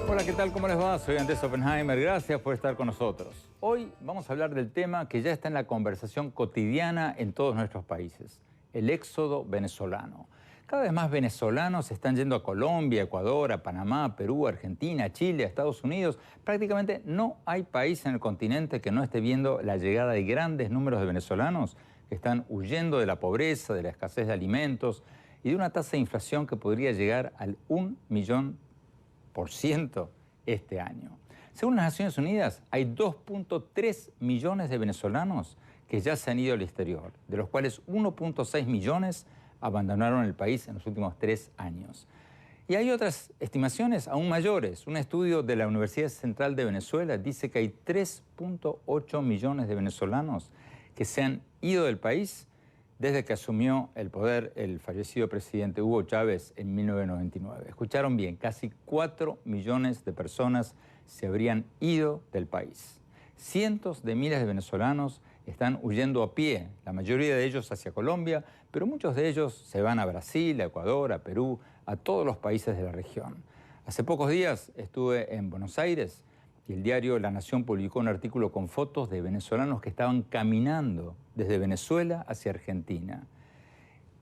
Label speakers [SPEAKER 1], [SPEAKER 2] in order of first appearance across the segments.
[SPEAKER 1] Hola, ¿qué tal? ¿Cómo les va? Soy Andrés Oppenheimer. Gracias por estar con nosotros. Hoy vamos a hablar del tema que ya está en la conversación cotidiana en todos nuestros países, el éxodo venezolano. Cada vez más venezolanos están yendo a Colombia, Ecuador, a Panamá, Perú, Argentina, Chile, a Estados Unidos. Prácticamente no hay país en el continente que no esté viendo la llegada de grandes números de venezolanos que están huyendo de la pobreza, de la escasez de alimentos y de una tasa de inflación que podría llegar al 1.000.000% este año. Según las Naciones Unidas, hay 2.3 millones de venezolanos que ya se han ido al exterior, de los cuales 1.6 millones abandonaron el país en los últimos 3 años. Y hay otras estimaciones aún mayores. Un estudio de la Universidad Central de Venezuela dice que hay 3.8 millones de venezolanos que se han ido del país desde que asumió el poder el fallecido presidente Hugo Chávez en 1999. Escucharon bien, casi 4 millones de personas se habrían ido del país. Cientos de miles de venezolanos están huyendo a pie, la mayoría de ellos hacia Colombia, pero muchos de ellos se van a Brasil, a Ecuador, a Perú, a todos los países de la región. Hace pocos días estuve en Buenos Aires y el diario La Nación publicó un artículo con fotos de venezolanos que estaban caminando desde Venezuela hacia Argentina.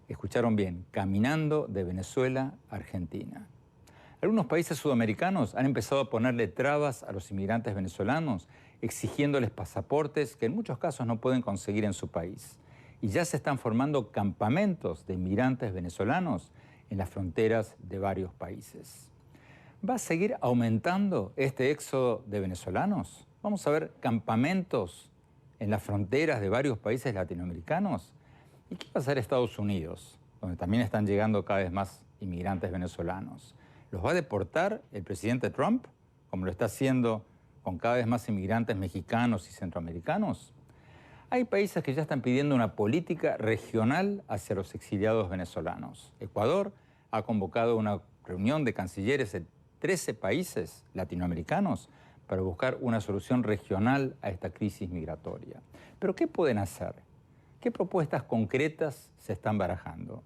[SPEAKER 1] Escucharon bien, caminando de Venezuela a Argentina. Algunos países sudamericanos han empezado a ponerle trabas a los inmigrantes venezolanos, exigiéndoles pasaportes que en muchos casos no pueden conseguir en su país. Y ya se están formando campamentos de inmigrantes venezolanos en las fronteras de varios países. ¿Va a seguir aumentando este éxodo de venezolanos? Vamos a ver campamentos en las fronteras de varios países latinoamericanos. ¿Y qué va a hacer Estados Unidos, donde también están llegando cada vez más inmigrantes venezolanos? ¿Los va a deportar el presidente Trump, como lo está haciendo con cada vez más inmigrantes mexicanos y centroamericanos? Hay países que ya están pidiendo una política regional hacia los exiliados venezolanos. Ecuador ha convocado una reunión de cancilleres de 13 países latinoamericanos para buscar una solución regional a esta crisis migratoria. ¿Pero qué pueden hacer? ¿Qué propuestas concretas se están barajando?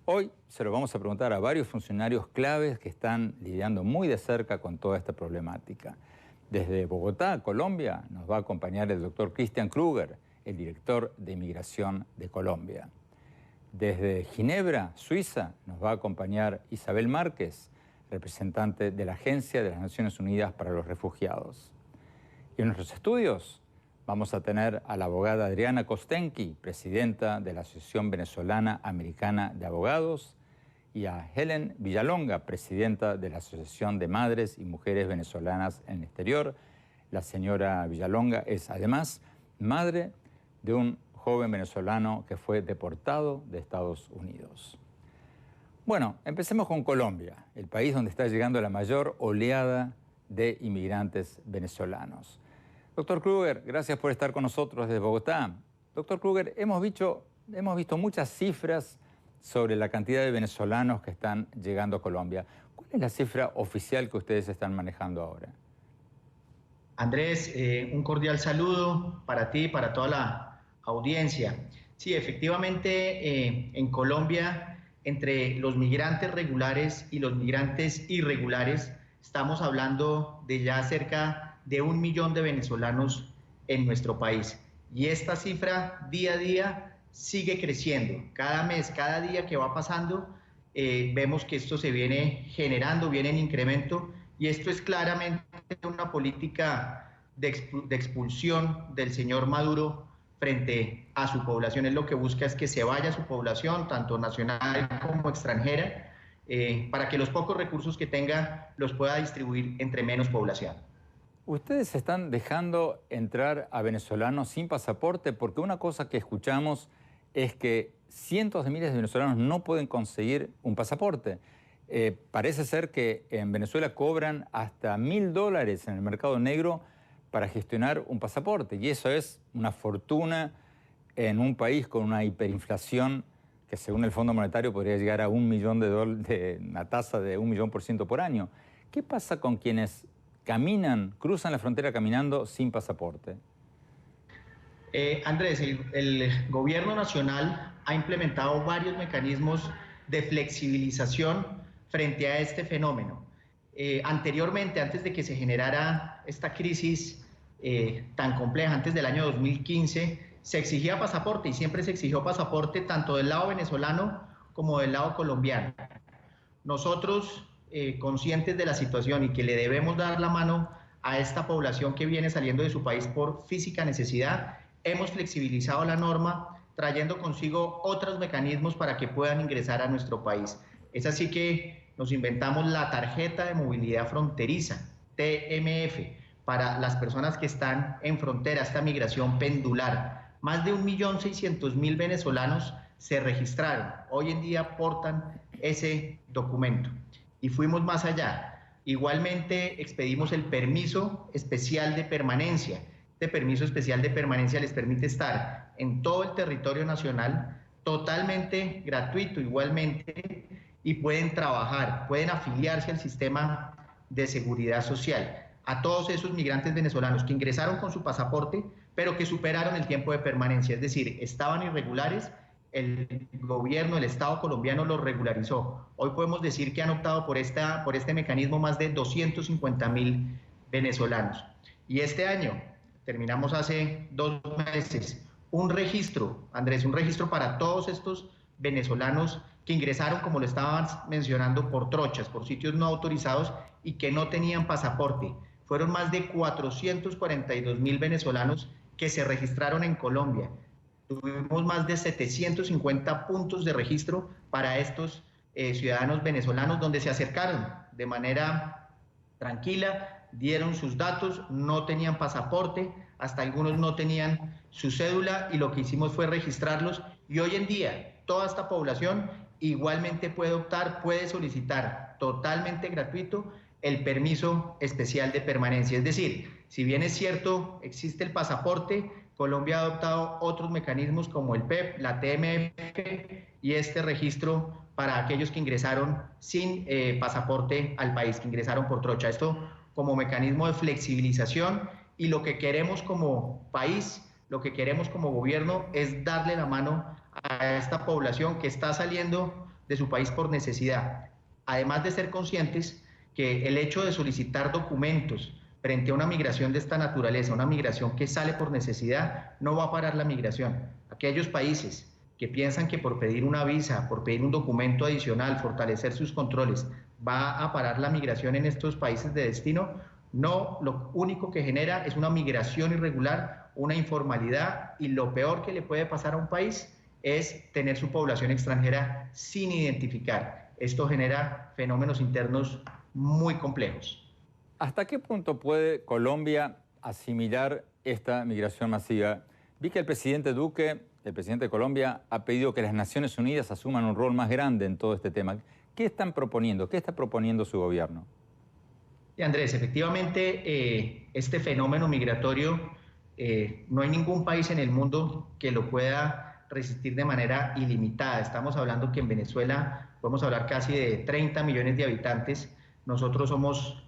[SPEAKER 1] Hoy se lo vamos a preguntar a varios funcionarios claves que están lidiando muy de cerca con toda esta problemática. Desde Bogotá, Colombia, nos va a acompañar el doctor Christian Kruger, el director de Inmigración de Colombia. Desde Ginebra, Suiza, nos va a acompañar Isabel Márquez, representante de la Agencia de las Naciones Unidas para los Refugiados. Y en nuestros estudios vamos a tener a la abogada Adriana Kostenki, presidenta de la Asociación Venezolana Americana de Abogados, y a Helen Villalonga, presidenta de la Asociación de Madres y Mujeres Venezolanas en el Exterior. La señora Villalonga es además madre de un joven venezolano que fue deportado de Estados Unidos. Bueno, empecemos con Colombia, el país donde está llegando la mayor oleada de inmigrantes venezolanos. Doctor Kruger, gracias por estar con nosotros desde Bogotá. Doctor Kruger, hemos visto muchas cifras sobre la cantidad de venezolanos que están llegando a Colombia. ¿Cuál es la cifra oficial que ustedes están manejando ahora?
[SPEAKER 2] Andrés, un cordial saludo para ti y para toda la audiencia. Sí, efectivamente, en Colombia, entre los migrantes regulares y los migrantes irregulares, estamos hablando de ya cerca de 1 millón de venezolanos en nuestro país. Y esta cifra día a día sigue creciendo. Cada mes, cada día que va pasando, vemos que esto se viene generando, viene en incremento, y esto es claramente una política de expulsión del señor Maduro frente a su población. Él lo que busca es que se vaya su población, tanto nacional como extranjera, para que los pocos recursos que tenga los pueda distribuir entre menos población.
[SPEAKER 1] Ustedes están dejando entrar a venezolanos sin pasaporte porque una cosa que escuchamos es que cientos de miles de venezolanos no pueden conseguir un pasaporte. Parece ser que en Venezuela cobran hasta $1.000 en el mercado negro para gestionar un pasaporte, y eso es una fortuna en un país con una hiperinflación que según el Fondo Monetario podría llegar a $1.000.000 de una tasa de $1.000.000% por año. ¿Qué pasa con quienes cruzan la frontera caminando sin pasaporte?
[SPEAKER 2] Andrés, el gobierno nacional ha implementado varios mecanismos de flexibilización frente a este fenómeno. Anteriormente, antes de que se generara esta crisis tan compleja, antes del año 2015, se exigía pasaporte y siempre se exigió pasaporte tanto del lado venezolano como del lado colombiano. Nosotros, conscientes de la situación y que le debemos dar la mano a esta población que viene saliendo de su país por física necesidad, hemos flexibilizado la norma trayendo consigo otros mecanismos para que puedan ingresar a nuestro país. Es así que nos inventamos la tarjeta de movilidad fronteriza, TMF, para las personas que están en frontera, esta migración pendular. Más de 1.600.000 venezolanos se registraron. Hoy en día portan ese documento. Y fuimos más allá. Igualmente expedimos el permiso especial de permanencia. Este permiso especial de permanencia les permite estar en todo el territorio nacional totalmente gratuito igualmente y pueden trabajar, pueden afiliarse al sistema de seguridad social. A todos esos migrantes venezolanos que ingresaron con su pasaporte, pero que superaron el tiempo de permanencia, es decir, estaban irregulares, el gobierno, el Estado colombiano los regularizó. Hoy podemos decir que han optado por este mecanismo más de 250.000 venezolanos. Y este año, terminamos hace 2 meses, un registro, Andrés, un registro para todos estos venezolanos que ingresaron, como lo estabas mencionando, por trochas, por sitios no autorizados y que no tenían pasaporte. Fueron más de 442.000 venezolanos que se registraron en Colombia. Tuvimos más de 750 puntos de registro para estos ciudadanos venezolanos donde se acercaron de manera tranquila, dieron sus datos, no tenían pasaporte, hasta algunos no tenían su cédula y lo que hicimos fue registrarlos y hoy en día toda esta población igualmente puede optar, puede solicitar totalmente gratuito el permiso especial de permanencia. Es decir, si bien es cierto, existe el pasaporte, Colombia ha adoptado otros mecanismos como el PEP, la TMF y este registro para aquellos que ingresaron sin pasaporte al país, que ingresaron por trocha. Esto como mecanismo de flexibilización y lo que queremos como país, lo que queremos como gobierno es darle la mano a esta población que está saliendo de su país por necesidad. Además de ser conscientes que el hecho de solicitar documentos frente a una migración de esta naturaleza, una migración que sale por necesidad, no va a parar la migración. Aquellos países que piensan que por pedir una visa, por pedir un documento adicional, fortalecer sus controles, va a parar la migración en estos países de destino, no, lo único que genera es una migración irregular, una informalidad y lo peor que le puede pasar a un país es tener su población extranjera sin identificar. Esto genera fenómenos internos muy complejos.
[SPEAKER 1] ¿Hasta qué punto puede Colombia asimilar esta migración masiva? Vi que el presidente Duque, el presidente de Colombia, ha pedido que las Naciones Unidas asuman un rol más grande en todo este tema. ¿Qué están proponiendo? ¿Qué está proponiendo su gobierno?
[SPEAKER 2] Sí, Andrés, efectivamente, este fenómeno migratorio, no hay ningún país en el mundo que lo pueda resistir de manera ilimitada. Estamos hablando que en Venezuela podemos hablar casi de 30 millones de habitantes. Nosotros somos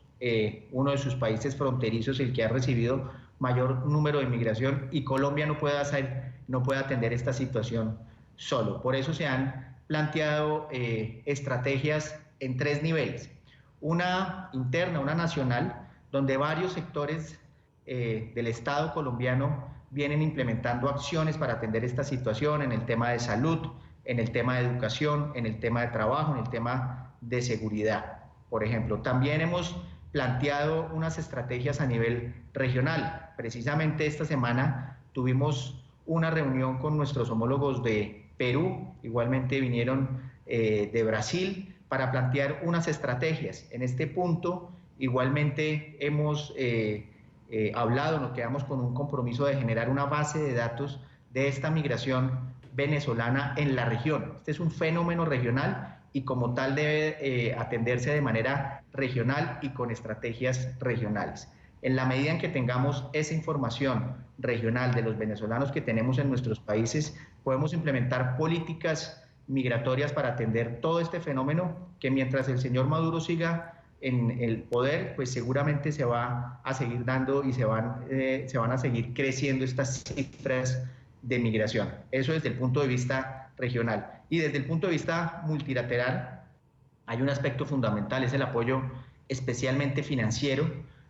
[SPEAKER 2] uno de sus países fronterizos, el que ha recibido mayor número de migración y Colombia no puede atender esta situación solo. Por eso se han planteado estrategias en 3 niveles. Una interna, una nacional, donde varios sectores del Estado colombiano vienen implementando acciones para atender esta situación en el tema de salud, en el tema de educación, en el tema de trabajo, en el tema de seguridad, por ejemplo. También hemos planteado unas estrategias a nivel regional. Precisamente esta semana tuvimos una reunión con nuestros homólogos de Perú, igualmente vinieron de Brasil, para plantear unas estrategias. En este punto, igualmente hemos hablado, nos quedamos con un compromiso de generar una base de datos de esta migración venezolana en la región. Este es un fenómeno regional y como tal debe atenderse de manera regional y con estrategias regionales. En la medida en que tengamos esa información regional de los venezolanos que tenemos en nuestros países, podemos implementar políticas migratorias para atender todo este fenómeno que mientras el señor Maduro siga en el poder, pues seguramente se va a seguir dando y se van a seguir creciendo estas cifras de migración. Eso desde el punto de vista regional. Y desde el punto de vista multilateral, hay un aspecto fundamental, es el apoyo especialmente financiero.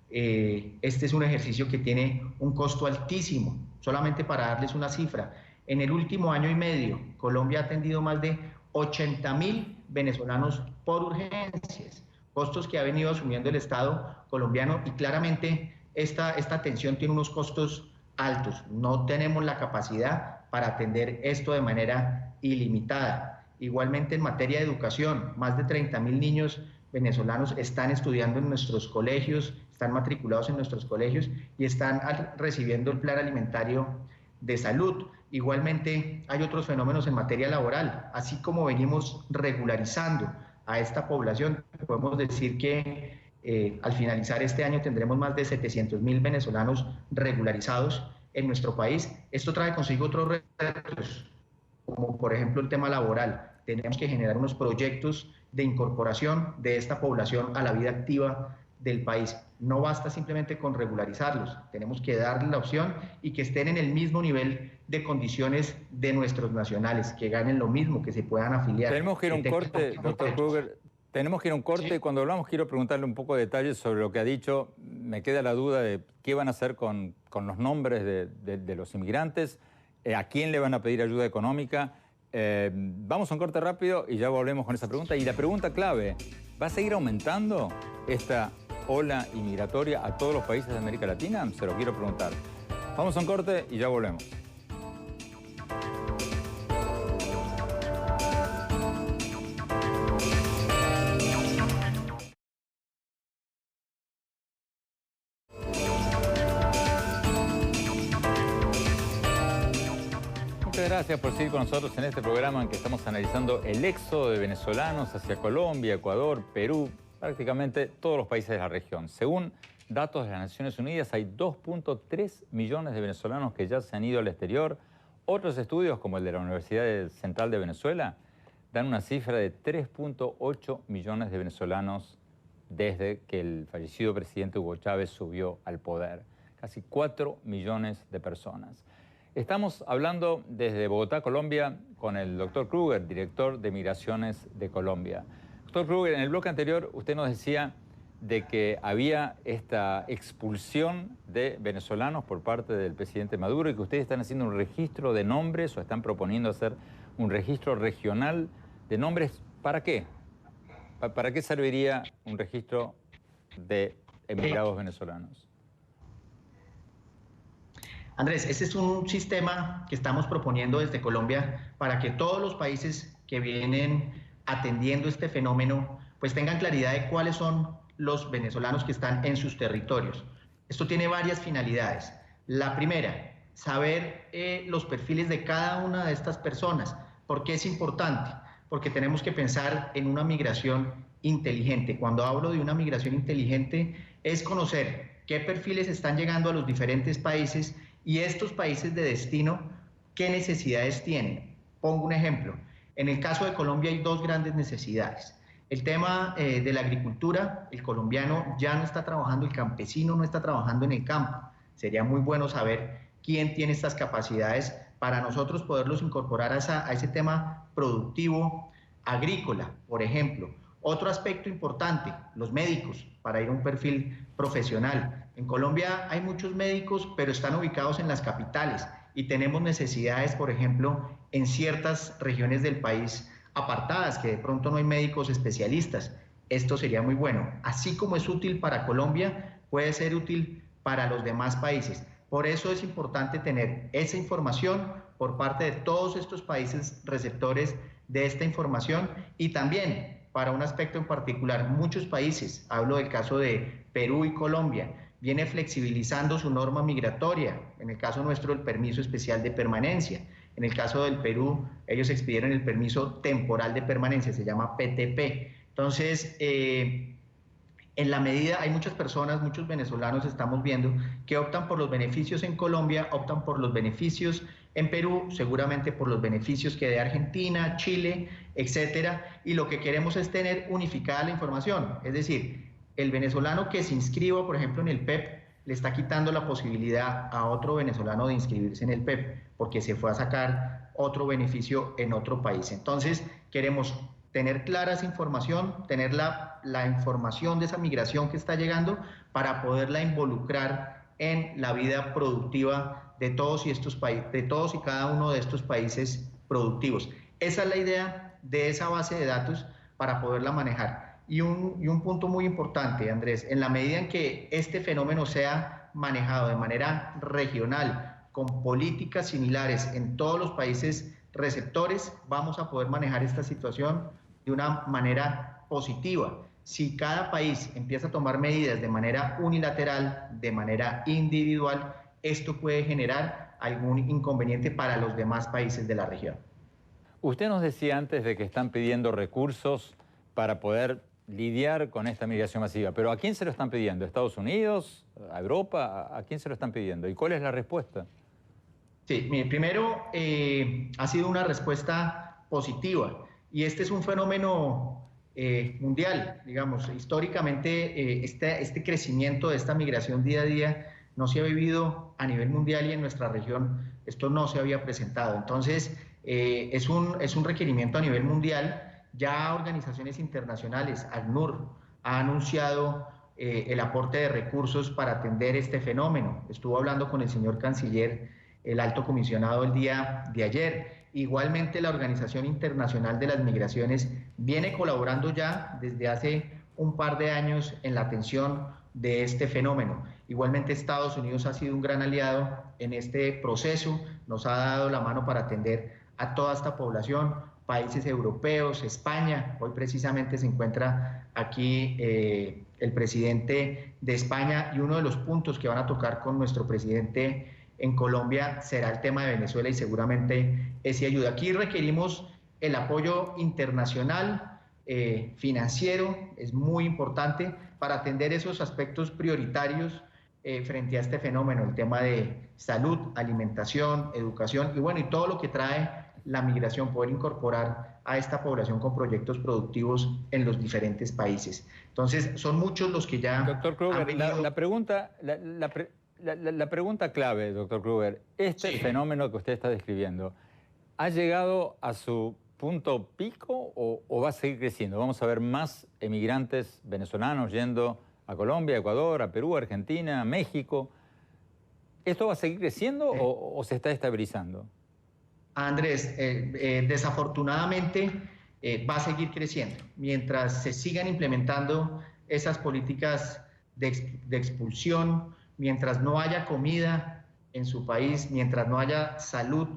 [SPEAKER 2] Este es un ejercicio que tiene un costo altísimo. Solamente para darles una cifra, en el último año y medio, Colombia ha atendido más de 80.000 venezolanos por urgencias, costos que ha venido asumiendo el Estado colombiano, y claramente esta atención tiene unos costos altos. No tenemos la capacidad para atender esto de manera ilimitada. Igualmente en materia de educación, más de 30.000 niños venezolanos están estudiando en nuestros colegios, están matriculados en nuestros colegios y están recibiendo el plan alimentario de salud. Igualmente hay otros fenómenos en materia laboral, así como venimos regularizando a esta población. Podemos decir que al finalizar este año tendremos más de 700.000 venezolanos regularizados en nuestro país. Esto trae consigo otros retos, como por ejemplo el tema laboral. Tenemos que generar unos proyectos de incorporación de esta población a la vida activa del país. No basta simplemente con regularizarlos, tenemos que darles la opción y que estén en el mismo nivel de condiciones de nuestros nacionales, que ganen lo mismo, que se puedan afiliar.
[SPEAKER 1] Tenemos que ir a un corte, doctor Krueger. Tenemos que ir a un corte.
[SPEAKER 2] Sí.
[SPEAKER 1] Cuando hablamos quiero preguntarle un poco de detalles sobre lo que ha dicho. Me queda la duda de qué van a hacer con los nombres de los inmigrantes, a quién le van a pedir ayuda económica. Vamos a un corte rápido y ya volvemos con esa pregunta. Y la pregunta clave, ¿va a seguir aumentando esta ola inmigratoria a todos los países de América Latina? Se lo quiero preguntar. Vamos a un corte y ya volvemos. Muchas gracias por seguir con nosotros en este programa en que estamos analizando el éxodo de venezolanos hacia Colombia, Ecuador, Perú, prácticamente todos los países de la región. Según datos de las Naciones Unidas, hay 2.3 millones de venezolanos que ya se han ido al exterior. Otros estudios, como el de la Universidad Central de Venezuela, dan una cifra de 3.8 millones de venezolanos desde que el fallecido presidente Hugo Chávez subió al poder. Casi 4 millones de personas. Estamos hablando desde Bogotá, Colombia, con el doctor Krueger, director de Migraciones de Colombia. Doctor Krueger, en el bloque anterior usted nos decía de que había esta expulsión de venezolanos por parte del presidente Maduro y que ustedes están haciendo un registro de nombres o están proponiendo hacer un registro regional de nombres. ¿Para qué? ¿Para qué serviría un registro de emigrados venezolanos?
[SPEAKER 2] Andrés, ese es un sistema que estamos proponiendo desde Colombia para que todos los países que vienen atendiendo este fenómeno pues tengan claridad de cuáles son los venezolanos que están en sus territorios. Esto tiene varias finalidades. La primera, saber los perfiles de cada una de estas personas. ¿Por qué es importante? Porque tenemos que pensar en una migración inteligente. Cuando hablo de una migración inteligente es conocer qué perfiles están llegando a los diferentes países y estos países de destino, ¿qué necesidades tienen? Pongo un ejemplo. En el caso de Colombia hay dos grandes necesidades. El tema de la agricultura, el colombiano ya no está trabajando, el campesino no está trabajando en el campo. Sería muy bueno saber quién tiene estas capacidades para nosotros poderlos incorporar a ese tema productivo agrícola, por ejemplo. Otro aspecto importante, los médicos, para ir a un perfil profesional. En Colombia hay muchos médicos, pero están ubicados en las capitales y tenemos necesidades, por ejemplo, en ciertas regiones del país apartadas, que de pronto no hay médicos especialistas. Esto sería muy bueno. Así como es útil para Colombia, puede ser útil para los demás países. Por eso es importante tener esa información por parte de todos estos países receptores de esta información y también para un aspecto en particular, muchos países, hablo del caso de Perú y Colombia, viene flexibilizando su norma migratoria, en el caso nuestro el permiso especial de permanencia, en el caso del Perú ellos expidieron el permiso temporal de permanencia, se llama PTP. Entonces, en la medida, hay muchas personas, muchos venezolanos estamos viendo que optan por los beneficios en Colombia, optan por los beneficios en Perú, seguramente por los beneficios que de Argentina, Chile, etcétera, y lo que queremos es tener unificada la información, es decir, el venezolano que se inscriba, por ejemplo, en el PEP, le está quitando la posibilidad a otro venezolano de inscribirse en el PEP, porque se fue a sacar otro beneficio en otro país. Entonces, queremos tener clara esa información, tener la información de esa migración que está llegando para poderla involucrar en la vida productiva de todos de todos y cada uno de estos países productivos. Esa es la idea de esa base de datos para poderla manejar. Y un punto muy importante, Andrés, en la medida en que este fenómeno sea manejado de manera regional, con políticas similares en todos los países receptores, vamos a poder manejar esta situación de una manera positiva. Si cada país empieza a tomar medidas de manera unilateral, de manera individual, esto puede generar algún inconveniente para los demás países de la región.
[SPEAKER 1] Usted nos decía antes de que están pidiendo recursos para poder lidiar con esta migración masiva, pero ¿a quién se lo están pidiendo? ¿A Estados Unidos? ¿A Europa? ¿A quién se lo están pidiendo? ¿Y cuál es la respuesta?
[SPEAKER 2] Sí, mire, primero ha sido una respuesta positiva y este es un fenómeno mundial, digamos, históricamente este crecimiento de esta migración día a día no se ha vivido a nivel mundial y en nuestra región esto no se había presentado. Entonces, es un requerimiento a nivel mundial. Ya organizaciones internacionales, ACNUR, ha anunciado el aporte de recursos para atender este fenómeno. Estuvo hablando con el señor canciller, el alto comisionado, el día de ayer. Igualmente, la Organización Internacional de las Migraciones viene colaborando ya desde hace un par de años en la atención de este fenómeno. Igualmente, Estados Unidos ha sido un gran aliado en este proceso, nos ha dado la mano para atender a toda esta población, países europeos, España. Hoy precisamente se encuentra aquí el presidente de España y uno de los puntos que van a tocar con nuestro presidente en Colombia será el tema de Venezuela y seguramente ese ayuda. Aquí requerimos el apoyo internacional, financiero, es muy importante para atender esos aspectos prioritarios frente a este fenómeno, el tema de salud, alimentación, educación y bueno, y todo lo que trae la migración, poder incorporar a esta población con proyectos productivos en los diferentes países. Entonces, son muchos los que ya...
[SPEAKER 1] Doctor Kruger,
[SPEAKER 2] venido...
[SPEAKER 1] la pregunta clave, doctor Kruger, este fenómeno que usted está describiendo, ¿ha llegado a su punto pico o va a seguir creciendo? ¿Vamos a ver más emigrantes venezolanos yendo a Colombia, Ecuador, a Perú, Argentina, México? ¿Esto va a seguir creciendo o se está estabilizando?
[SPEAKER 2] Andrés, desafortunadamente va a seguir creciendo. Mientras se sigan implementando esas políticas de expulsión, mientras no haya comida en su país, mientras no haya salud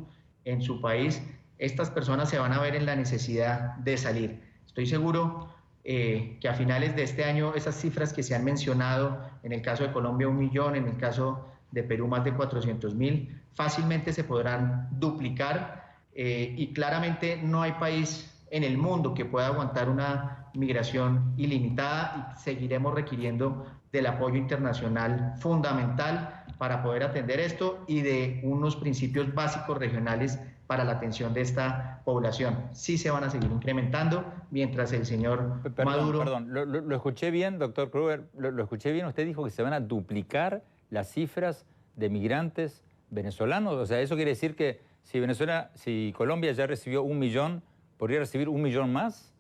[SPEAKER 2] en su país, estas personas se van a ver en la necesidad de salir. Estoy seguro que a finales de este año esas cifras que se han mencionado, en el caso de Colombia 1 millón, en el caso de Perú más de 400.000, fácilmente se podrán duplicar y claramente no hay país en el mundo que pueda aguantar una migración ilimitada y seguiremos requiriendo del apoyo internacional fundamental para poder atender esto y de unos principios básicos regionales para la atención de esta población. Sí se van a seguir incrementando mientras el señor Maduro...
[SPEAKER 1] Perdón, ¿lo escuché bien, doctor Kruger? ¿Lo escuché bien? Usted dijo que se van a duplicar las cifras de migrantes venezolanos. O sea, eso quiere decir que si Colombia ya recibió 1 millón, ¿podría recibir 1 millón más?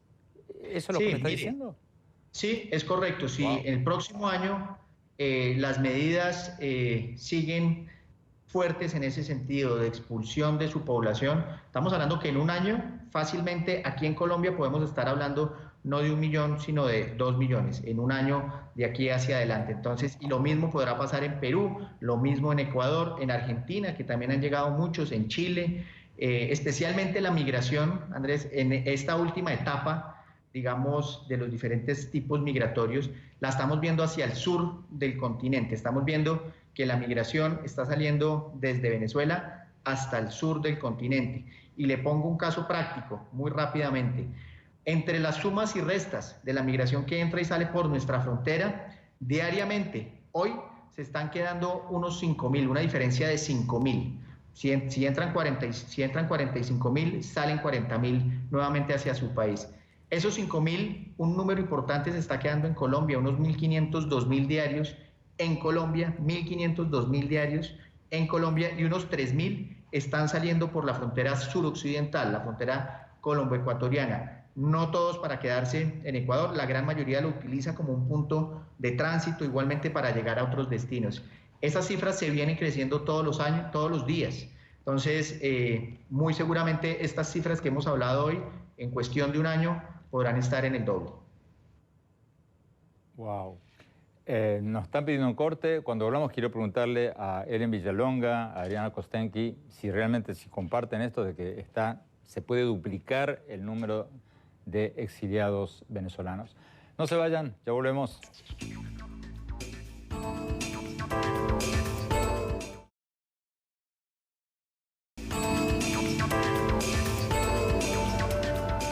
[SPEAKER 1] ¿Eso es lo que me está diciendo?
[SPEAKER 2] Sí, es correcto. Si el próximo año las medidas siguen fuertes en ese sentido de expulsión de su población, estamos hablando que en un año fácilmente aquí en Colombia podemos estar hablando no de 1 millón, sino de 2 millones en un año de aquí hacia adelante. Entonces, y lo mismo podrá pasar en Perú, lo mismo en Ecuador, en Argentina, que también han llegado muchos, en Chile, especialmente la migración, Andrés, en esta última etapa, digamos, de los diferentes tipos migratorios, la estamos viendo hacia el sur del continente. Estamos viendo que la migración está saliendo desde Venezuela hasta el sur del continente. Y le pongo un caso práctico, muy rápidamente. Entre las sumas y restas de la migración que entra y sale por nuestra frontera, diariamente, hoy se están quedando unos 5.000, una diferencia de 5.000. Si entran 45.000, salen 40.000 nuevamente hacia su país. Esos 5.000, un número importante se está quedando en Colombia, unos 1.500, 2.000 diarios en Colombia, 1.500, 2.000 diarios en Colombia y unos 3.000 están saliendo por la frontera suroccidental, la frontera colombo-ecuatoriana. No todos para quedarse en Ecuador, la gran mayoría lo utiliza como un punto de tránsito, igualmente para llegar a otros destinos. Esas cifras se vienen creciendo todos los años, todos los días. Entonces, muy seguramente estas cifras que hemos hablado hoy, en cuestión de un año, podrán estar en el doble.
[SPEAKER 1] Wow. Nos están pidiendo un corte. Cuando hablamos quiero preguntarle a Ellen Villalonga, a Adriana Kostenki, si realmente si comparten esto de que se puede duplicar el número de exiliados venezolanos. No se vayan, ya volvemos.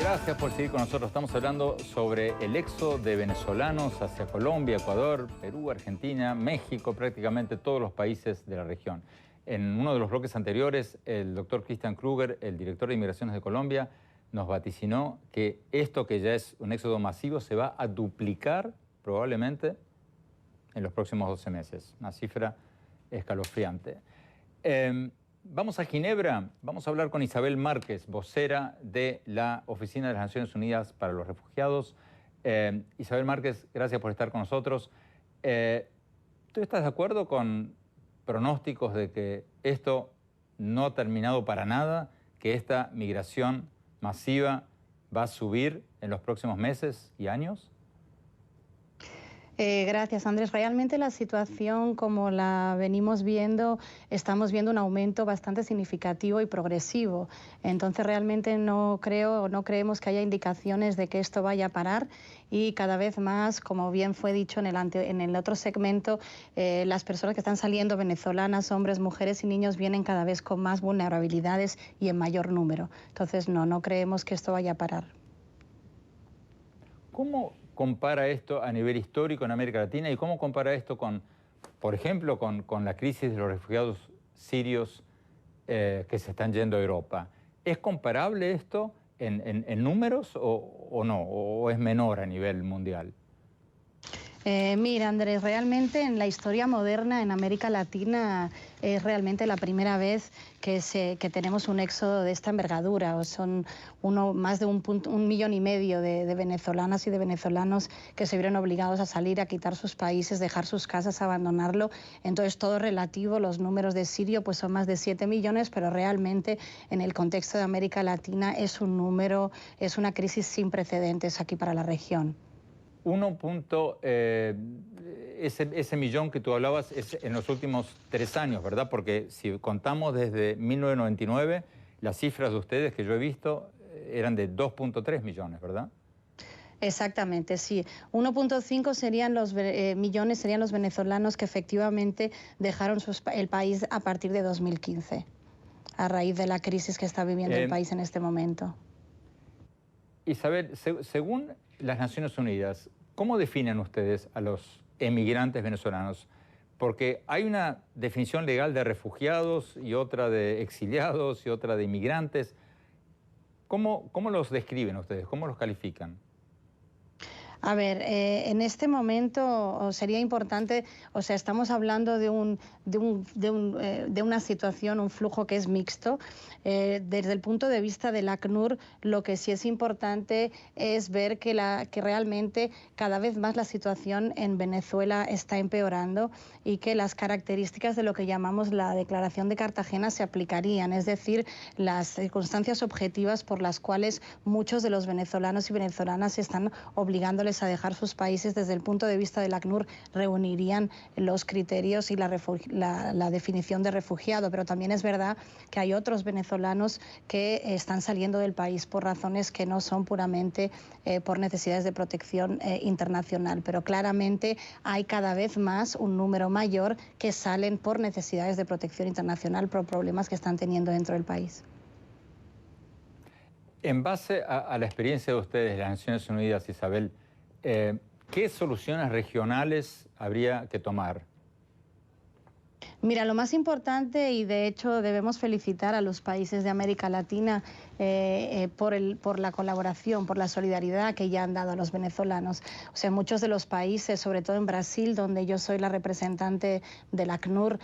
[SPEAKER 1] Gracias por seguir con nosotros. Estamos hablando sobre el éxodo de venezolanos hacia Colombia, Ecuador, Perú, Argentina, México, prácticamente todos los países de la región. En uno de los bloques anteriores, el doctor Christian Kruger, el director de Inmigraciones de Colombia, nos vaticinó que esto que ya es un éxodo masivo se va a duplicar probablemente en los próximos 12 meses. Una cifra escalofriante. Vamos a Ginebra, vamos a hablar con Isabel Márquez, vocera de la Oficina de las Naciones Unidas para los Refugiados. Isabel Márquez, gracias por estar con nosotros. ¿Tú estás de acuerdo con pronósticos de que esto no ha terminado para nada, que esta migración masiva va a subir en los próximos meses y años?
[SPEAKER 3] Gracias, Andrés. Realmente la situación, como la venimos viendo, estamos viendo un aumento bastante significativo y progresivo. Entonces, realmente no creemos que haya indicaciones de que esto vaya a parar y cada vez más, como bien fue dicho en el otro segmento, las personas que están saliendo, venezolanas, hombres, mujeres y niños, vienen cada vez con más vulnerabilidades y en mayor número. Entonces, no creemos que esto vaya a parar.
[SPEAKER 1] ¿Cómo compara esto a nivel histórico en América Latina y cómo compara esto con, por ejemplo, con la crisis de los refugiados sirios que se están yendo a Europa? ¿Es comparable esto en números o no? ¿O es menor a nivel mundial?
[SPEAKER 3] Mira, Andrés, realmente en la historia moderna en América Latina es realmente la primera vez que tenemos un éxodo de esta envergadura. Son más de 1,5 millón de venezolanas y de venezolanos que se vieron obligados a salir, a quitar sus países, dejar sus casas, abandonarlo. Entonces, todo relativo, los números de Sirio pues son más de 7 millones, pero realmente en el contexto de América Latina es una crisis sin precedentes aquí para la región.
[SPEAKER 1] Ese millón que tú hablabas es en los últimos 3 años, ¿verdad? Porque si contamos desde 1999, las cifras de ustedes que yo he visto eran de 2,3 millones, ¿verdad?
[SPEAKER 3] Exactamente, sí. 1,5 millones serían los venezolanos que efectivamente dejaron el país a partir de 2015, a raíz de la crisis que está viviendo el país en este momento.
[SPEAKER 1] Isabel, según las Naciones Unidas, ¿cómo definen ustedes a los emigrantes venezolanos? Porque hay una definición legal de refugiados y otra de exiliados y otra de inmigrantes. ¿Cómo los describen ustedes? ¿Cómo los califican?
[SPEAKER 3] A ver, en este momento sería importante, o sea, estamos hablando de una situación, un flujo que es mixto. Desde el punto de vista del ACNUR, lo que sí es importante es ver que realmente cada vez más la situación en Venezuela está empeorando y que las características de lo que llamamos la Declaración de Cartagena se aplicarían, es decir, las circunstancias objetivas por las cuales muchos de los venezolanos y venezolanas están obligándoles a dejar sus países. Desde el punto de vista del ACNUR reunirían los criterios y la definición de refugiado, pero también es verdad que hay otros venezolanos que están saliendo del país por razones que no son puramente por necesidades de protección internacional, pero claramente hay cada vez más un número mayor que salen por necesidades de protección internacional por problemas que están teniendo dentro del país.
[SPEAKER 1] En base a la experiencia de ustedes, las Naciones Unidas, Isabel, ¿qué soluciones regionales habría que tomar?
[SPEAKER 3] Mira, lo más importante, y de hecho debemos felicitar a los países de América Latina por la colaboración, por la solidaridad que ya han dado a los venezolanos. O sea, muchos de los países, sobre todo en Brasil, donde yo soy la representante del ACNUR,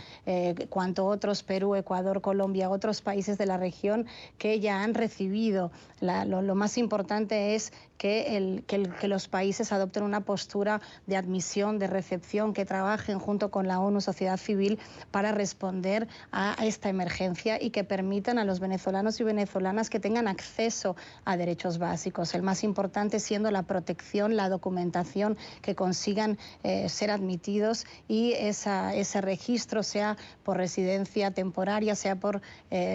[SPEAKER 3] cuanto otros, Perú, Ecuador, Colombia, otros países de la región que ya han recibido. Lo más importante es que los países adopten una postura de admisión, de recepción, que trabajen junto con la ONU, sociedad civil, para responder a esta emergencia y que permitan a los venezolanos y venezolanas que tengan acceso a derechos básicos. El más importante siendo la protección, la documentación, que consigan ser admitidos y ese registro, sea por residencia temporaria, sea por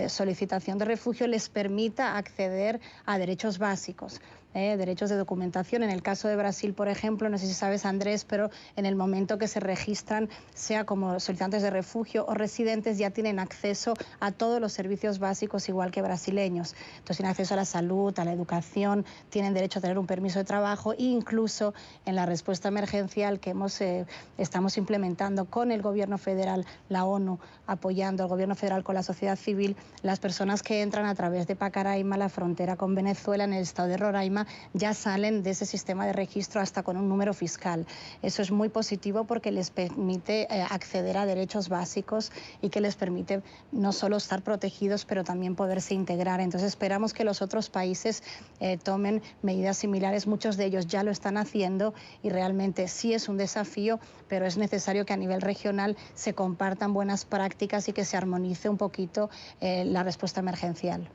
[SPEAKER 3] solicitación de refugio, les permita acceder a derechos básicos. Derechos de documentación. En el caso de Brasil, por ejemplo, no sé si sabes, Andrés, pero en el momento que se registran, sea como solicitantes de refugio o residentes, ya tienen acceso a todos los servicios básicos igual que brasileños. Entonces tienen acceso a la salud, a la educación, tienen derecho a tener un permiso de trabajo e incluso en la respuesta emergencial que estamos implementando con el gobierno federal, la ONU apoyando al gobierno federal con la sociedad civil, las personas que entran a través de Pacaraima, la frontera con Venezuela, en el estado de Roraima, ya salen de ese sistema de registro hasta con un número fiscal. Eso es muy positivo porque les permite acceder a derechos básicos y que les permite no solo estar protegidos, pero también poderse integrar. Entonces esperamos que los otros países tomen medidas similares. Muchos de ellos ya lo están haciendo y realmente sí es un desafío, pero es necesario que a nivel regional se compartan buenas prácticas y que se armonice un poquito la respuesta emergencial.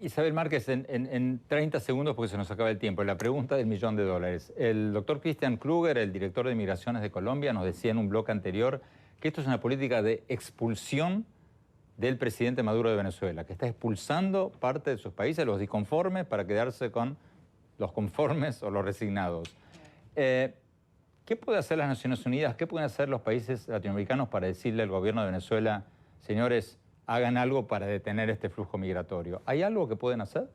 [SPEAKER 1] Isabel Márquez, en 30 segundos, porque se nos acaba el tiempo, la pregunta del $1.000.000. El doctor Christian Kruger, el director de Migraciones de Colombia, nos decía en un bloque anterior que esto es una política de expulsión del presidente Maduro de Venezuela, que está expulsando parte de sus países, los disconformes, para quedarse con los conformes o los resignados. ¿Qué puede hacer las Naciones Unidas? ¿Qué pueden hacer los países latinoamericanos para decirle al gobierno de Venezuela, señores, hagan algo para detener este flujo migratorio? ¿Hay algo que pueden hacer?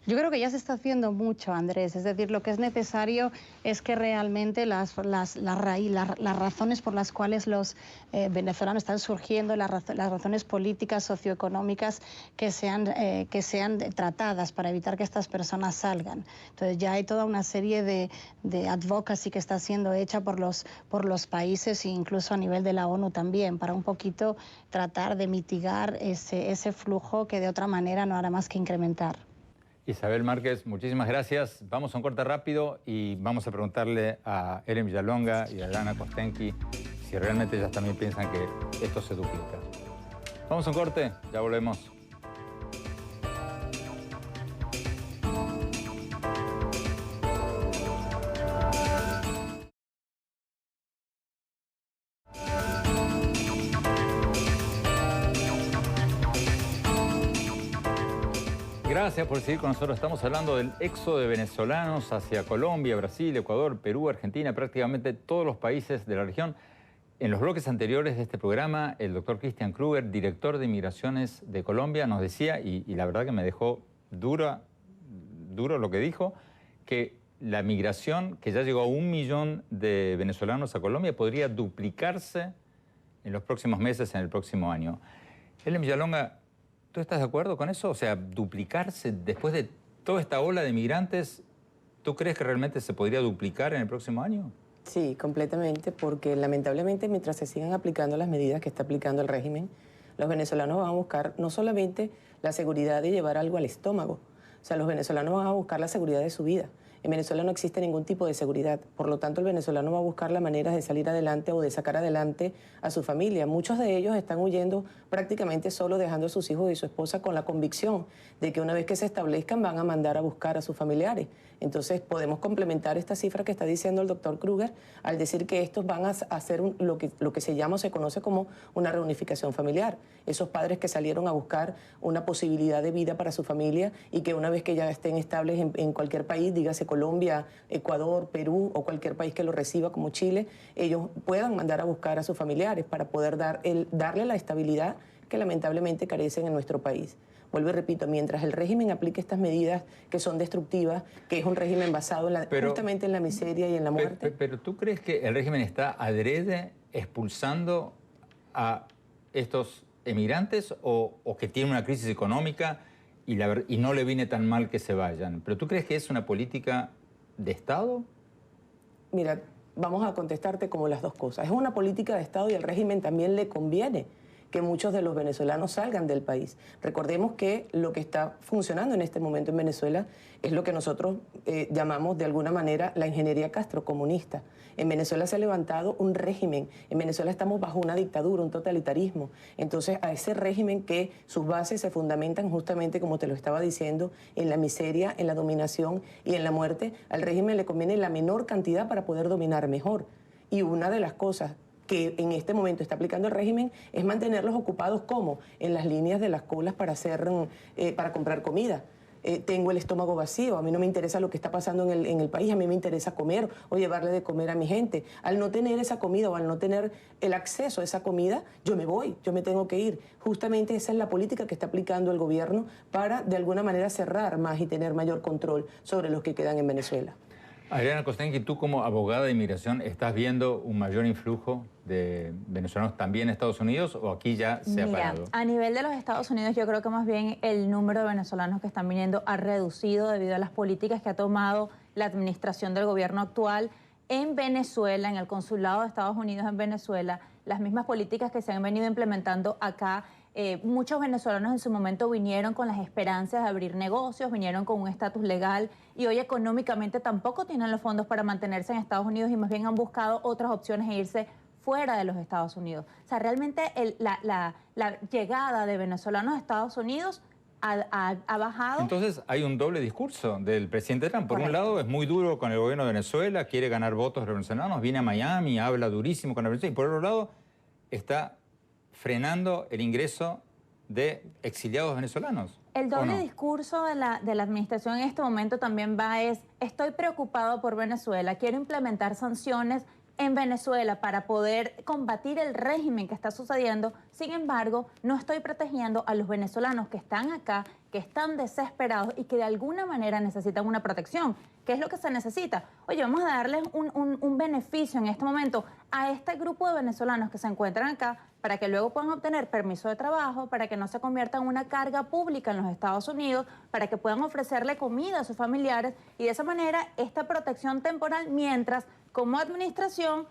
[SPEAKER 3] Yo creo que ya se está haciendo mucho, Andrés. Es decir, lo que es necesario es que realmente las razones por las cuales los venezolanos están surgiendo, las razones políticas, socioeconómicas, que sean tratadas para evitar que estas personas salgan. Entonces ya hay toda una serie de advocacy que está siendo hecha por los países e incluso a nivel de la ONU también, para un poquito tratar de mitigar ese flujo que de otra manera no hará más que incrementar.
[SPEAKER 1] Isabel Márquez, muchísimas gracias. Vamos a un corte rápido y vamos a preguntarle a Ellen Villalonga y a Lana Kostenki si realmente ellas también piensan que esto se duplica. Vamos a un corte, ya volvemos. Gracias por seguir con nosotros. Estamos hablando del éxodo de venezolanos hacia Colombia, Brasil, Ecuador, Perú, Argentina, prácticamente todos los países de la región. En los bloques anteriores de este programa, el doctor Christian Kruger, director de Migraciones de Colombia, nos decía, y la verdad que me dejó duro lo que dijo, que la migración, que ya llegó a 1 millón de venezolanos a Colombia, podría duplicarse en los próximos meses, en el próximo año. Ellen Villalonga, ¿tú estás de acuerdo con eso? O sea, duplicarse después de toda esta ola de migrantes, ¿tú crees que realmente se podría duplicar en el próximo año?
[SPEAKER 4] Sí, completamente, porque lamentablemente mientras se sigan aplicando las medidas que está aplicando el régimen, los venezolanos van a buscar no solamente la seguridad de llevar algo al estómago, o sea, los venezolanos van a buscar la seguridad de su vida. En Venezuela no existe ningún tipo de seguridad, por lo tanto el venezolano va a buscar la manera de salir adelante o de sacar adelante a su familia. Muchos de ellos están huyendo prácticamente solo, dejando a sus hijos y su esposa con la convicción de que una vez que se establezcan van a mandar a buscar a sus familiares. Entonces podemos complementar esta cifra que está diciendo el doctor Kruger al decir que estos van a hacer lo que se llama o se conoce como una reunificación familiar. Esos padres que salieron a buscar una posibilidad de vida para su familia y que una vez que ya estén estables en cualquier país, dígase Colombia, Ecuador, Perú o cualquier país que lo reciba como Chile, ellos puedan mandar a buscar a sus familiares para poder darle la estabilidad que lamentablemente carecen en nuestro país. Vuelvo y repito, mientras el régimen aplique estas medidas que son destructivas, que es un régimen basado justamente en la miseria y en la muerte.
[SPEAKER 1] Pero ¿tú crees que el régimen está adrede expulsando a estos emigrantes o que tiene una crisis económica y no le viene tan mal que se vayan? ¿Pero tú crees que es una política de Estado?
[SPEAKER 4] Mira, vamos a contestarte como las dos cosas. Es una política de Estado y al régimen también le conviene que muchos de los venezolanos salgan del país. Recordemos que lo que está funcionando en este momento en Venezuela es lo que nosotros llamamos de alguna manera la ingeniería castrocomunista. En Venezuela se ha levantado un régimen, en Venezuela estamos bajo una dictadura, un totalitarismo. Entonces a ese régimen que sus bases se fundamentan justamente, como te lo estaba diciendo, en la miseria, en la dominación y en la muerte, al régimen le conviene la menor cantidad para poder dominar mejor. Y una de las cosas que en este momento está aplicando el régimen es mantenerlos ocupados como en las líneas de las colas para comprar comida. Tengo el estómago vacío, a mí no me interesa lo que está pasando en el país, a mí me interesa comer o llevarle de comer a mi gente. Al no tener esa comida o al no tener el acceso a esa comida, yo me voy, yo me tengo que ir. Justamente esa es la política que está aplicando el gobierno para de alguna manera cerrar más y tener mayor control sobre los que quedan en Venezuela.
[SPEAKER 1] Adriana Kostenki, tú como abogada de inmigración, ¿estás viendo un mayor influjo de venezolanos también en Estados Unidos o aquí ya se ha parado?
[SPEAKER 5] A nivel de los Estados Unidos yo creo que más bien el número de venezolanos que están viniendo ha reducido debido a las políticas que ha tomado la administración del gobierno actual en Venezuela, en el consulado de Estados Unidos en Venezuela, las mismas políticas que se han venido implementando acá. Muchos venezolanos en su momento vinieron con las esperanzas de abrir negocios, vinieron con un estatus legal y hoy económicamente tampoco tienen los fondos para mantenerse en Estados Unidos y más bien han buscado otras opciones e irse fuera de los Estados Unidos. O sea, realmente la llegada de venezolanos a Estados Unidos ha bajado.
[SPEAKER 1] Entonces hay un doble discurso del presidente Trump. Por un lado es muy duro con el gobierno de Venezuela, quiere ganar votos de los venezolanos, viene a Miami, habla durísimo con la Venezuela y por otro lado está frenando el ingreso de exiliados venezolanos.
[SPEAKER 5] El doble discurso de la administración en este momento también estoy preocupado por Venezuela, quiero implementar sanciones en Venezuela para poder combatir el régimen que está sucediendo. Sin embargo, no estoy protegiendo a los venezolanos que están acá, que están desesperados y que de alguna manera necesitan una protección. ¿Qué es lo que se necesita? Oye, vamos a darles un beneficio en este momento a este grupo de venezolanos que se encuentran acá para que luego puedan obtener permiso de trabajo, para que no se conviertan en una carga pública en los Estados Unidos, para que puedan ofrecerle comida a sus familiares y de esa manera esta protección temporal mientras como administración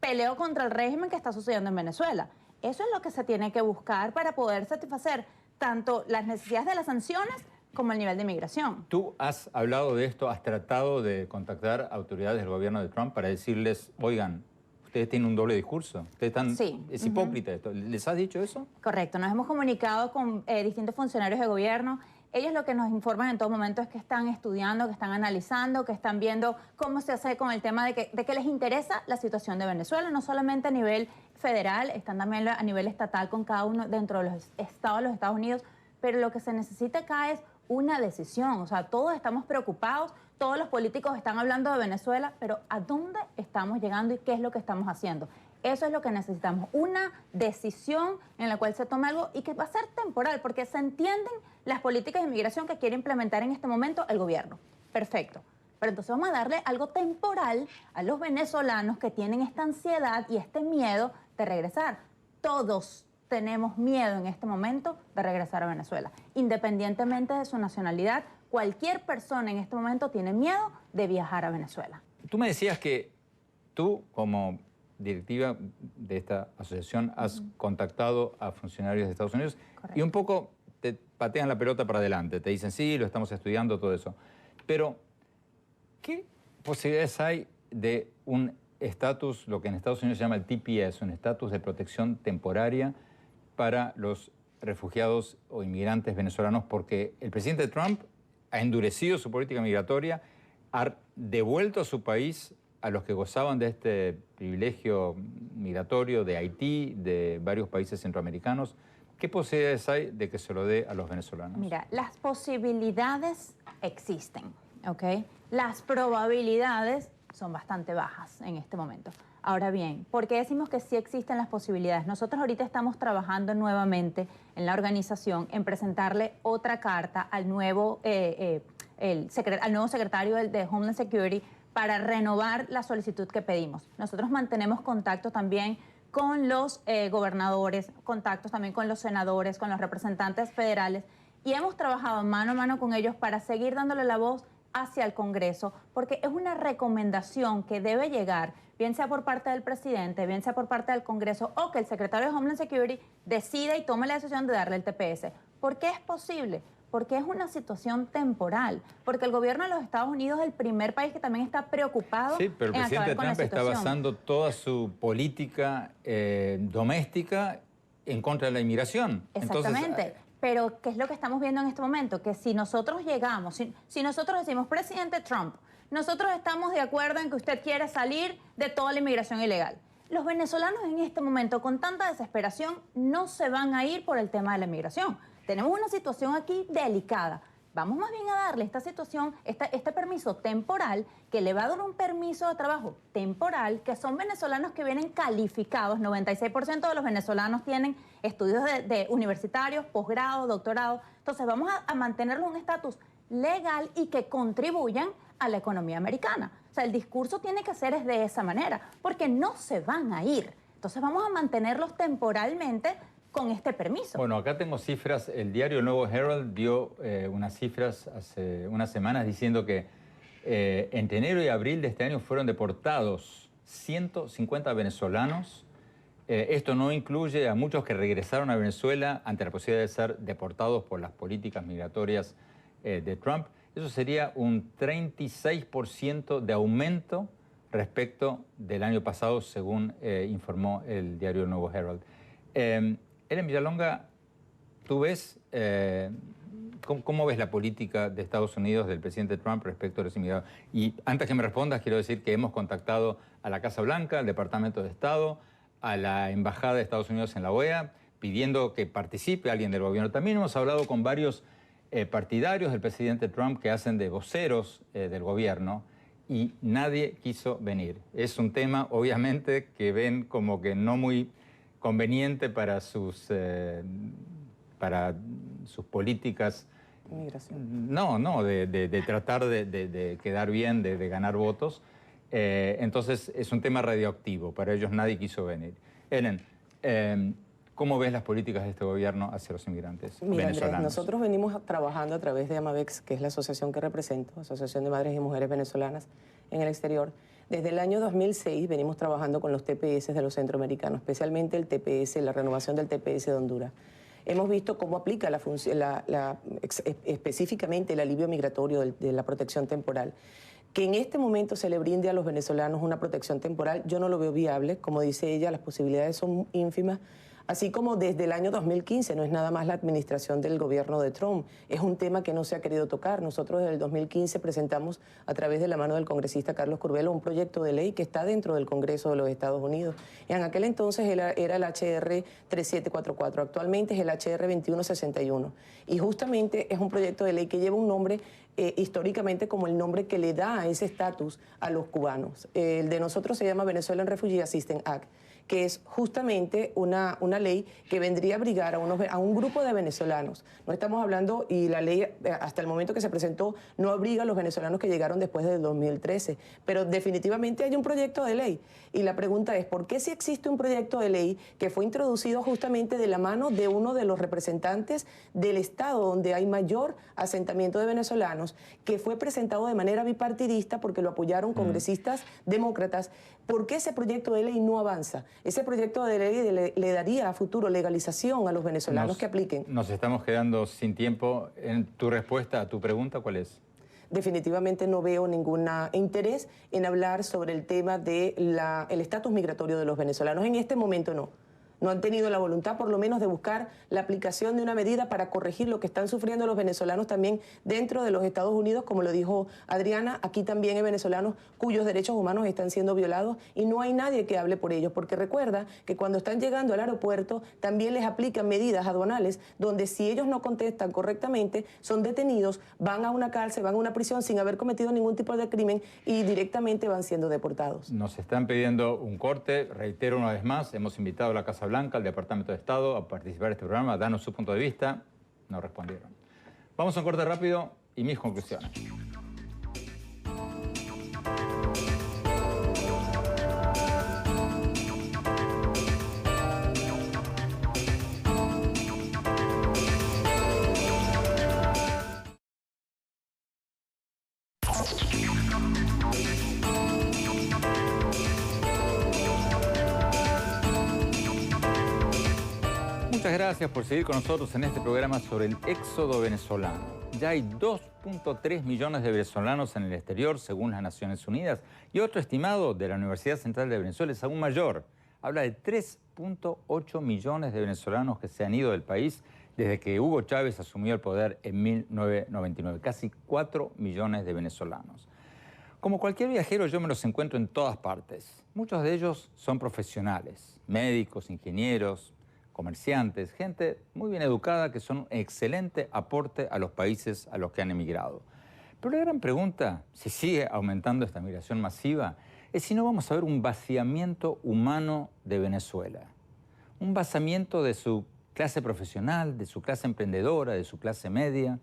[SPEAKER 5] peleo contra el régimen que está sucediendo en Venezuela. Eso es lo que se tiene que buscar para poder satisfacer tanto las necesidades de las sanciones como el nivel de inmigración.
[SPEAKER 1] Tú has hablado de esto, has tratado de contactar a autoridades del gobierno de Trump para decirles, oigan, ustedes tienen un doble discurso, ustedes están,
[SPEAKER 5] sí.
[SPEAKER 1] Es hipócrita esto. ¿Les has dicho eso?
[SPEAKER 5] Correcto, nos hemos comunicado con distintos funcionarios de gobierno. Ellos lo que nos informan en todo momento es que están estudiando, que están analizando, que están viendo cómo se hace con el tema de que les interesa la situación de Venezuela, no solamente a nivel federal, están también a nivel estatal con cada uno dentro de los estados de los Estados Unidos, pero lo que se necesita acá es una decisión. O sea, todos estamos preocupados, todos los políticos están hablando de Venezuela, pero ¿a dónde estamos llegando y qué es lo que estamos haciendo? Eso es lo que necesitamos, una decisión en la cual se tome algo y que va a ser temporal, porque se entienden las políticas de inmigración que quiere implementar en este momento el gobierno. Perfecto. Pero entonces vamos a darle algo temporal a los venezolanos que tienen esta ansiedad y este miedo de regresar. Todos tenemos miedo en este momento de regresar a Venezuela. Independientemente de su nacionalidad, cualquier persona en este momento tiene miedo de viajar a Venezuela.
[SPEAKER 1] Tú me decías que tú, como directiva de esta asociación, has contactado a funcionarios de Estados Unidos. Correcto. Y un poco te patean la pelota para adelante, te dicen sí, lo estamos estudiando, todo eso. Pero, ¿qué posibilidades hay de un estatus, lo que en Estados Unidos se llama el TPS, un estatus de protección temporaria para los refugiados o inmigrantes venezolanos? Porque el presidente Trump ha endurecido su política migratoria, ha devuelto a su país a los que gozaban de este privilegio migratorio de Haití, de varios países centroamericanos. ¿Qué posibilidades hay de que se lo dé a los venezolanos?
[SPEAKER 5] Mira, las posibilidades existen, ¿ok? Las probabilidades son bastante bajas en este momento. Ahora bien, ¿por qué decimos que sí existen las posibilidades? Nosotros ahorita estamos trabajando nuevamente en la organización en presentarle otra carta al nuevo, al nuevo secretario de Homeland Security para renovar la solicitud que pedimos. Nosotros mantenemos contacto también con los gobernadores, contactos también con los senadores, con los representantes federales, y hemos trabajado mano a mano con ellos para seguir dándole la voz hacia el Congreso, porque es una recomendación que debe llegar, bien sea por parte del presidente, bien sea por parte del Congreso, o que el secretario de Homeland Security decida y tome la decisión de darle el TPS. ¿Por qué es posible? Porque es una situación temporal, porque el gobierno de los Estados Unidos es el primer país que también está preocupado
[SPEAKER 1] sí, pero el
[SPEAKER 5] en
[SPEAKER 1] presidente
[SPEAKER 5] acabar con la
[SPEAKER 1] Trump está
[SPEAKER 5] situación.
[SPEAKER 1] basando toda su política doméstica en contra de la inmigración.
[SPEAKER 5] Exactamente.
[SPEAKER 1] Entonces,
[SPEAKER 5] pero, ¿qué es lo que estamos viendo en este momento? Que si nosotros llegamos, si nosotros decimos, presidente Trump, nosotros estamos de acuerdo en que usted quiere salir de toda la inmigración ilegal. Los venezolanos en este momento, con tanta desesperación, no se van a ir por el tema de la inmigración. Tenemos una situación aquí delicada. Vamos más bien a darle esta situación, este permiso temporal, que le va a dar un permiso de trabajo temporal, que son venezolanos que vienen calificados. 96% de los venezolanos tienen estudios de universitarios, posgrado, doctorado. Entonces vamos a mantenerlo en un estatus legal y que contribuyan a la economía americana. O sea, el discurso tiene que ser de esa manera, porque no se van a ir. Entonces vamos a mantenerlos temporalmente con este permiso.
[SPEAKER 1] bueno, acá tengo cifras. El diario El Nuevo Herald dio unas cifras hace unas semanas diciendo que entre enero y abril de este año fueron deportados 150 venezolanos. Esto no incluye a muchos que regresaron a Venezuela ante la posibilidad de ser deportados por las políticas migratorias de Trump. Eso sería un 36% de aumento respecto del año pasado, según informó el diario El Nuevo Herald. Ellen Villalonga, ¿tú ves, cómo ves la política de Estados Unidos, del presidente Trump respecto a los inmigrantes? Y antes que me respondas, quiero decir que hemos contactado a la Casa Blanca, al Departamento de Estado, a la Embajada de Estados Unidos en la OEA, pidiendo que participe alguien del gobierno. También hemos hablado con varios partidarios del presidente Trump que hacen de voceros del gobierno, y nadie quiso venir. Es un tema, obviamente, que ven como que no muy conveniente para sus políticas.
[SPEAKER 4] Migración.
[SPEAKER 1] No, de tratar de quedar bien, de ganar votos. Entonces es un tema radioactivo. Para ellos nadie quiso venir. Ellen, ¿cómo ves las políticas de este gobierno hacia los inmigrantes
[SPEAKER 4] Mira,
[SPEAKER 1] venezolanos?
[SPEAKER 4] Andrés, nosotros venimos trabajando a través de AMAVEX, que es la asociación que represento, Asociación de Madres y Mujeres Venezolanas en el Exterior. Desde el año 2006 venimos trabajando con los TPS de los centroamericanos, especialmente el TPS, la renovación del TPS de Honduras. Hemos visto cómo aplica específicamente el alivio migratorio de la protección temporal. Que en este momento se le brinde a los venezolanos una protección temporal, yo no lo veo viable. Como dice ella, las posibilidades son ínfimas. Así como desde el año 2015, no es nada más la administración del gobierno de Trump, es un tema que no se ha querido tocar. Nosotros desde el 2015 presentamos, a través de la mano del congresista Carlos Curbelo, un proyecto de ley que está dentro del Congreso de los Estados Unidos. En aquel entonces era el HR 3744, actualmente es el HR 2161. Y justamente es un proyecto de ley que lleva un nombre históricamente como el nombre que le da ese estatus a los cubanos. El de nosotros se llama Venezuelan Refugee Assistance Act, que es justamente una ley que vendría a abrigar a un grupo de venezolanos. No estamos hablando, y la ley hasta el momento que se presentó no abriga a los venezolanos que llegaron después del 2013, pero definitivamente hay un proyecto de ley. Y la pregunta es, ¿por qué si existe un proyecto de ley que fue introducido justamente de la mano de uno de los representantes del estado donde hay mayor asentamiento de venezolanos, que fue presentado de manera bipartidista porque lo apoyaron congresistas demócratas? ¿Por qué ese proyecto de ley no avanza? Ese proyecto de ley le daría a futuro legalización a los venezolanos que apliquen.
[SPEAKER 1] Nos estamos quedando sin tiempo. En tu respuesta a tu pregunta, ¿cuál es?
[SPEAKER 4] Definitivamente no veo ningún interés en hablar sobre el tema del estatus migratorio de los venezolanos. En este momento no. No han tenido la voluntad, por lo menos, de buscar la aplicación de una medida para corregir lo que están sufriendo los venezolanos también dentro de los Estados Unidos. Como lo dijo Adriana, aquí también hay venezolanos cuyos derechos humanos están siendo violados y no hay nadie que hable por ellos, porque recuerda que cuando están llegando al aeropuerto también les aplican medidas aduanales donde si ellos no contestan correctamente son detenidos, van a una cárcel, van a una prisión sin haber cometido ningún tipo de crimen y directamente van siendo deportados.
[SPEAKER 1] Nos están pidiendo un corte, reitero una vez más, hemos invitado a la Casa Blanca, al Departamento de Estado, a participar en este programa, a darnos su punto de vista, no respondieron. Vamos a un corte rápido y mis conclusiones. Muchas gracias por seguir con nosotros en este programa sobre el éxodo venezolano. Ya hay 2.3 millones de venezolanos en el exterior, según las Naciones Unidas, y otro estimado de la Universidad Central de Venezuela es aún mayor. Habla de 3.8 millones de venezolanos que se han ido del país desde que Hugo Chávez asumió el poder en 1999. Casi 4 millones de venezolanos. Como cualquier viajero, yo me los encuentro en todas partes. Muchos de ellos son profesionales, médicos, ingenieros, comerciantes, gente muy bien educada que son un excelente aporte a los países a los que han emigrado. Pero la gran pregunta, si sigue aumentando esta migración masiva, es si no vamos a ver un vaciamiento humano de Venezuela. Un vaciamiento de su clase profesional, de su clase emprendedora, de su clase media.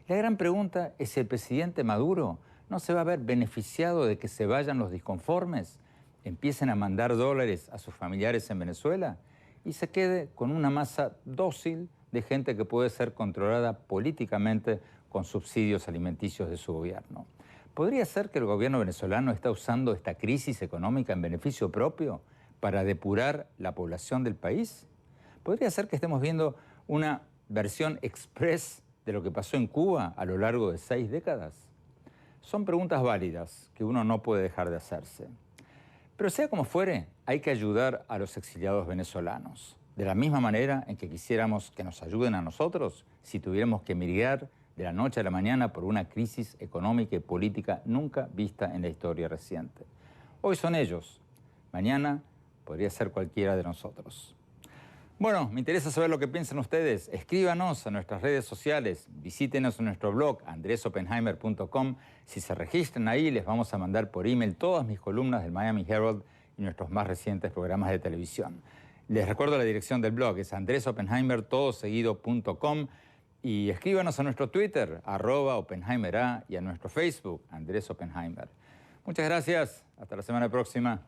[SPEAKER 1] La gran pregunta es si el presidente Maduro no se va a ver beneficiado de que se vayan los disconformes, empiecen a mandar dólares a sus familiares en Venezuela y se quede con una masa dócil de gente que puede ser controlada políticamente con subsidios alimenticios de su gobierno. ¿Podría ser que el gobierno venezolano está usando esta crisis económica en beneficio propio para depurar la población del país? ¿Podría ser que estemos viendo una versión express de lo que pasó en Cuba a lo largo de 6 décadas? Son preguntas válidas que uno no puede dejar de hacerse. Pero sea como fuere, hay que ayudar a los exiliados venezolanos. De la misma manera en que quisiéramos que nos ayuden a nosotros si tuviéramos que emigrar de la noche a la mañana por una crisis económica y política nunca vista en la historia reciente. Hoy son ellos, mañana podría ser cualquiera de nosotros. Bueno, me interesa saber lo que piensan ustedes. Escríbanos a nuestras redes sociales, visítenos en nuestro blog andresopenheimer.com. Si se registran ahí, les vamos a mandar por email todas mis columnas del Miami Herald y nuestros más recientes programas de televisión. Les recuerdo la dirección del blog, es andresopenheimer.com y escríbanos a nuestro Twitter, @OpenheimerA, y a nuestro Facebook, Andrés Oppenheimer. Muchas gracias, hasta la semana próxima.